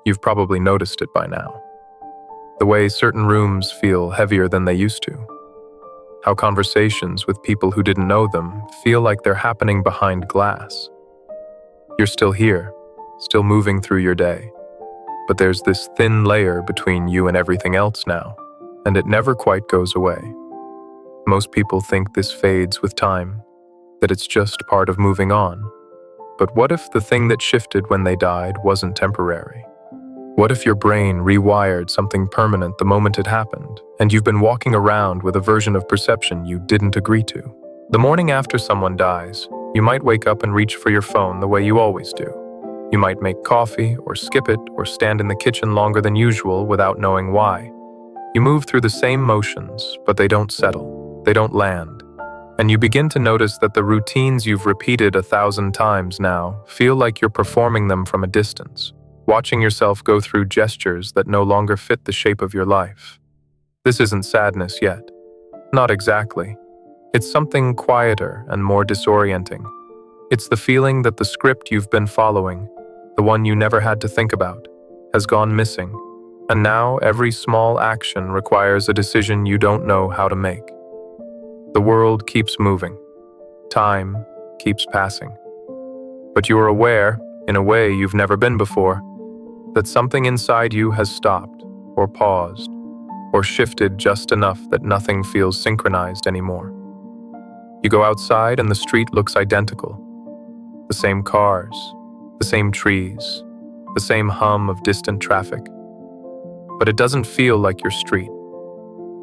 You've probably noticed it by now. The way certain rooms feel heavier than they used to. How conversations with people who didn't know them feel like they're happening behind glass. You're still here, still moving through your day. But there's this thin layer between you and everything else now, and it never quite goes away. Most people think this fades with time, that it's just part of moving on. But what if the thing that shifted when they died wasn't temporary? What if your brain rewired something permanent the moment it happened, and you've been walking around with a version of perception you didn't agree to? The morning after someone dies, you might wake up and reach for your phone the way you always do. You might make coffee, or skip it, or stand in the kitchen longer than usual without knowing why. You move through the same motions, but they don't settle. They don't land. And you begin to notice that the routines you've repeated 1,000 times now feel like you're performing them from a distance, watching yourself go through gestures that no longer fit the shape of your life. This isn't sadness yet. Not exactly. It's something quieter and more disorienting. It's the feeling that the script you've been following, the one you never had to think about, has gone missing, and now every small action requires a decision you don't know how to make. The world keeps moving. Time keeps passing. But you are aware, in a way you've never been before, that something inside you has stopped, or paused, or shifted just enough that nothing feels synchronized anymore. You go outside and the street looks identical. The same cars, the same trees, the same hum of distant traffic. But it doesn't feel like your street.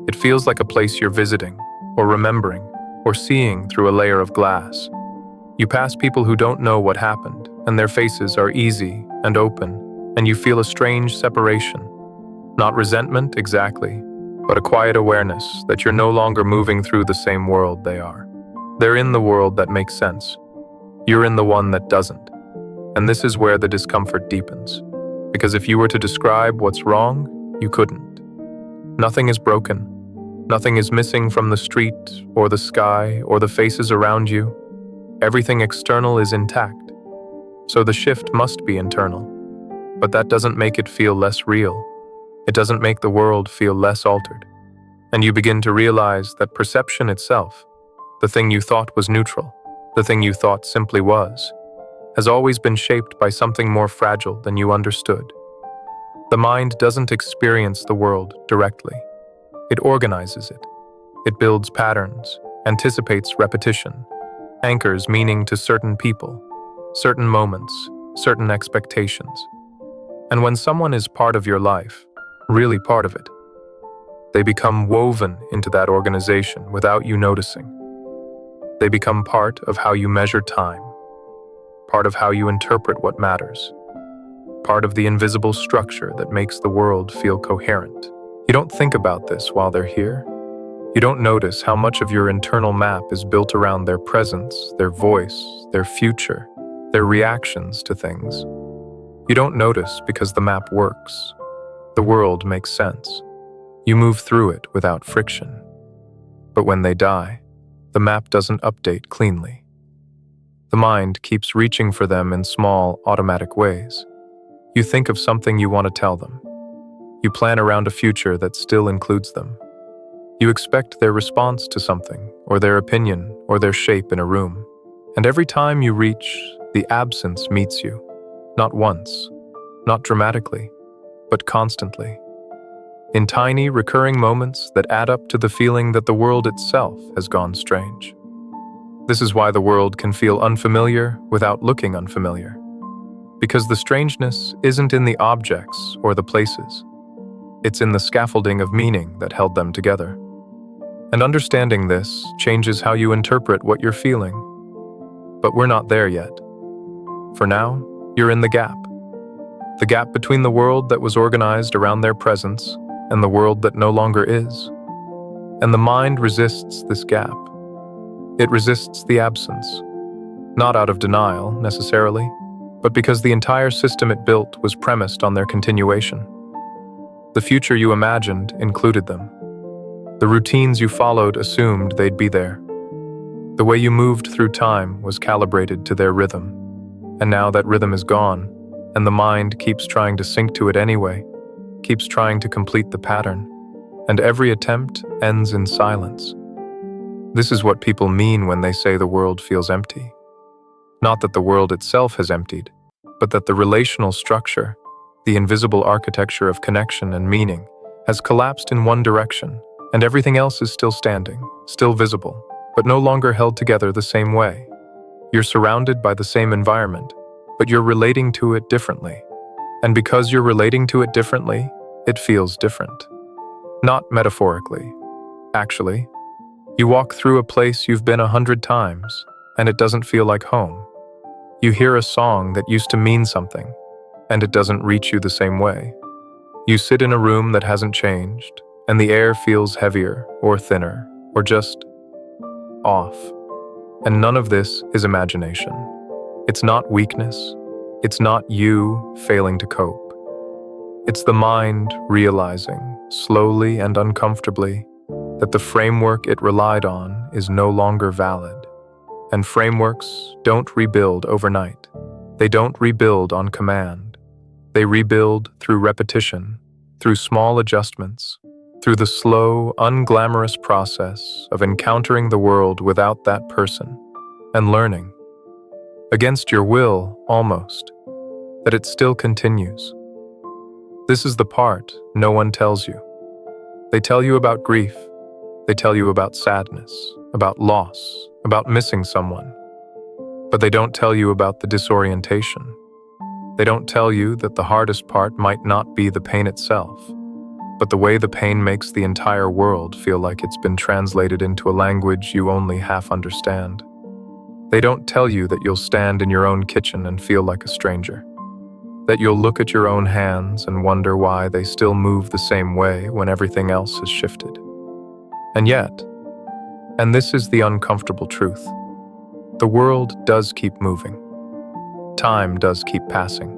It feels like a place you're visiting, or remembering, or seeing through a layer of glass. You pass people who don't know what happened, and their faces are easy and open, and you feel a strange separation. Not resentment exactly, but a quiet awareness that you're no longer moving through the same world they are. They're in the world that makes sense. You're in the one that doesn't. And this is where the discomfort deepens. Because if you were to describe what's wrong, you couldn't. Nothing is broken. Nothing is missing from the street, or the sky, or the faces around you. Everything external is intact. So the shift must be internal. But that doesn't make it feel less real. It doesn't make the world feel less altered. And you begin to realize that perception itself, the thing you thought was neutral, the thing you thought simply was, has always been shaped by something more fragile than you understood. The mind doesn't experience the world directly. It organizes it. It builds patterns, anticipates repetition, anchors meaning to certain people, certain moments, certain expectations. And when someone is part of your life, really part of it, they become woven into that organization without you noticing. They become part of how you measure time, part of how you interpret what matters, part of the invisible structure that makes the world feel coherent. You don't think about this while they're here. You don't notice how much of your internal map is built around their presence, their voice, their future, their reactions to things. You don't notice because the map works. The world makes sense. You move through it without friction. But when they die, the map doesn't update cleanly. The mind keeps reaching for them in small, automatic ways. You think of something you want to tell them. You plan around a future that still includes them. You expect their response to something, or their opinion, or their shape in a room. And every time you reach, the absence meets you. Not once, not dramatically, but constantly. In tiny, recurring moments that add up to the feeling that the world itself has gone strange. This is why the world can feel unfamiliar without looking unfamiliar. Because the strangeness isn't in the objects or the places. It's in the scaffolding of meaning that held them together. And understanding this changes how you interpret what you're feeling. But we're not there yet. For now, you're in the gap. The gap between the world that was organized around their presence and the world that no longer is. And the mind resists this gap. It resists the absence. Not out of denial, necessarily, but because the entire system it built was premised on their continuation. The future you imagined included them. The routines you followed assumed they'd be there. The way you moved through time was calibrated to their rhythm. And now that rhythm is gone, and the mind keeps trying to sync to it anyway, keeps trying to complete the pattern, and every attempt ends in silence. This is what people mean when they say the world feels empty. Not that the world itself has emptied, but that the relational structure, the invisible architecture of connection and meaning, has collapsed in one direction, and everything else is still standing, still visible, but no longer held together the same way. You're surrounded by the same environment, but you're relating to it differently. And because you're relating to it differently, it feels different. Not metaphorically. Actually, you walk through a place you've been 100 times, and it doesn't feel like home. You hear a song that used to mean something, and it doesn't reach you the same way. You sit in a room that hasn't changed, and the air feels heavier or thinner or just off. And none of this is imagination. It's not weakness. It's not you failing to cope. It's the mind realizing, slowly and uncomfortably, that the framework it relied on is no longer valid. And frameworks don't rebuild overnight. They don't rebuild on command. They rebuild through repetition, through small adjustments, through the slow, unglamorous process of encountering the world without that person and learning, against your will almost, that it still continues. This is the part no one tells you. They tell you about grief. They tell you about sadness, about loss, about missing someone. But they don't tell you about the disorientation. They don't tell you that the hardest part might not be the pain itself, but the way the pain makes the entire world feel like it's been translated into a language you only half understand. They don't tell you that you'll stand in your own kitchen and feel like a stranger, that you'll look at your own hands and wonder why they still move the same way when everything else has shifted. And yet, and this is the uncomfortable truth, the world does keep moving. Time does keep passing.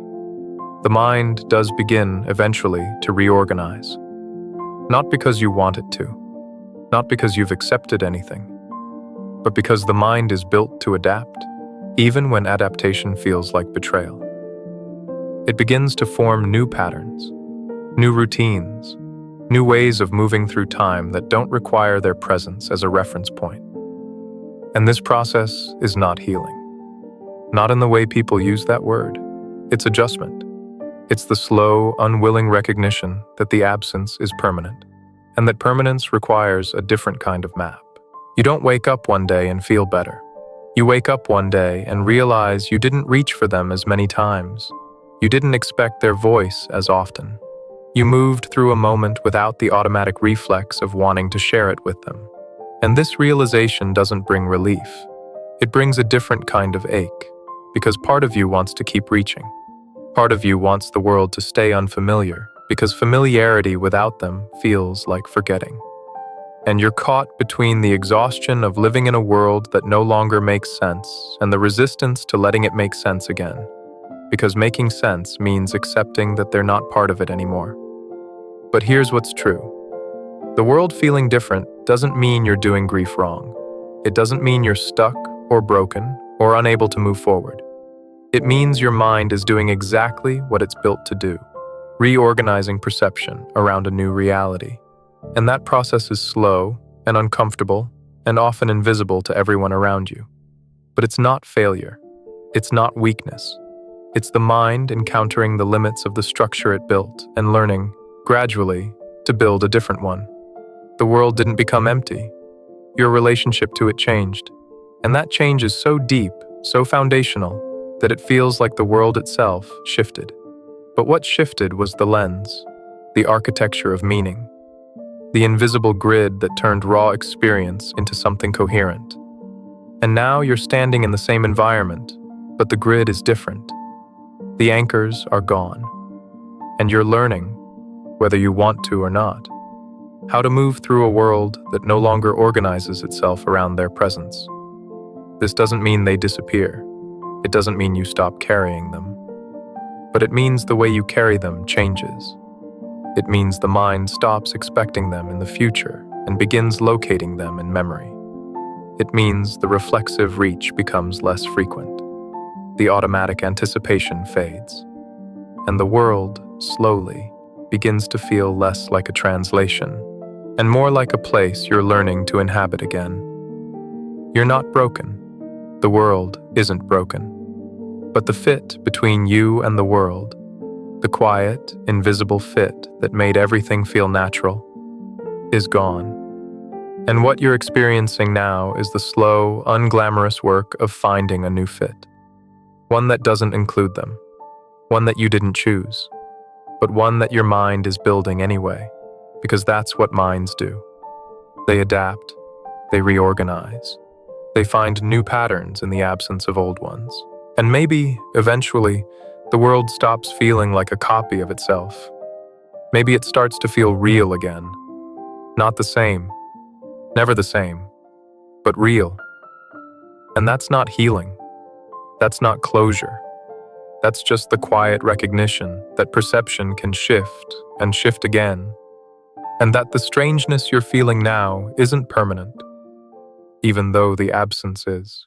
The mind does begin, eventually, to reorganize. Not because you want it to, not because you've accepted anything, but because the mind is built to adapt, even when adaptation feels like betrayal. It begins to form new patterns, new routines, new ways of moving through time that don't require their presence as a reference point. And this process is not healing. Not in the way people use that word. It's adjustment. It's the slow, unwilling recognition that the absence is permanent, and that permanence requires a different kind of map. You don't wake up one day and feel better. You wake up one day and realize you didn't reach for them as many times. You didn't expect their voice as often. You moved through a moment without the automatic reflex of wanting to share it with them. And this realization doesn't bring relief. It brings a different kind of ache, because part of you wants to keep reaching. Part of you wants the world to stay unfamiliar, because familiarity without them feels like forgetting. And you're caught between the exhaustion of living in a world that no longer makes sense and the resistance to letting it make sense again. Because making sense means accepting that they're not part of it anymore. But here's what's true. The world feeling different doesn't mean you're doing grief wrong. It doesn't mean you're stuck or broken or unable to move forward. It means your mind is doing exactly what it's built to do, reorganizing perception around a new reality. And that process is slow and uncomfortable and often invisible to everyone around you. But it's not failure. It's not weakness. It's the mind encountering the limits of the structure it built and learning, gradually, to build a different one. The world didn't become empty. Your relationship to it changed. And that change is so deep, so foundational, that it feels like the world itself shifted. But what shifted was the lens, the architecture of meaning, the invisible grid that turned raw experience into something coherent. And now you're standing in the same environment, but the grid is different. The anchors are gone. And you're learning, whether you want to or not, how to move through a world that no longer organizes itself around their presence. This doesn't mean they disappear. It doesn't mean you stop carrying them. But it means the way you carry them changes. It means the mind stops expecting them in the future and begins locating them in memory. It means the reflexive reach becomes less frequent. The automatic anticipation fades. and the world, slowly, begins to feel less like a translation and more like a place you're learning to inhabit again. You're not broken. The world isn't broken. But the fit between you and the world, the quiet, invisible fit that made everything feel natural, is gone. And what you're experiencing now is the slow, unglamorous work of finding a new fit. One that doesn't include them. One that you didn't choose. But one that your mind is building anyway, because that's what minds do. They adapt. They reorganize. They find new patterns in the absence of old ones. And maybe, eventually, the world stops feeling like a copy of itself. Maybe it starts to feel real again. Not the same. Never the same. But real. And that's not healing. That's not closure. That's just the quiet recognition that perception can shift and shift again. And that the strangeness you're feeling now isn't permanent, even though the absence is.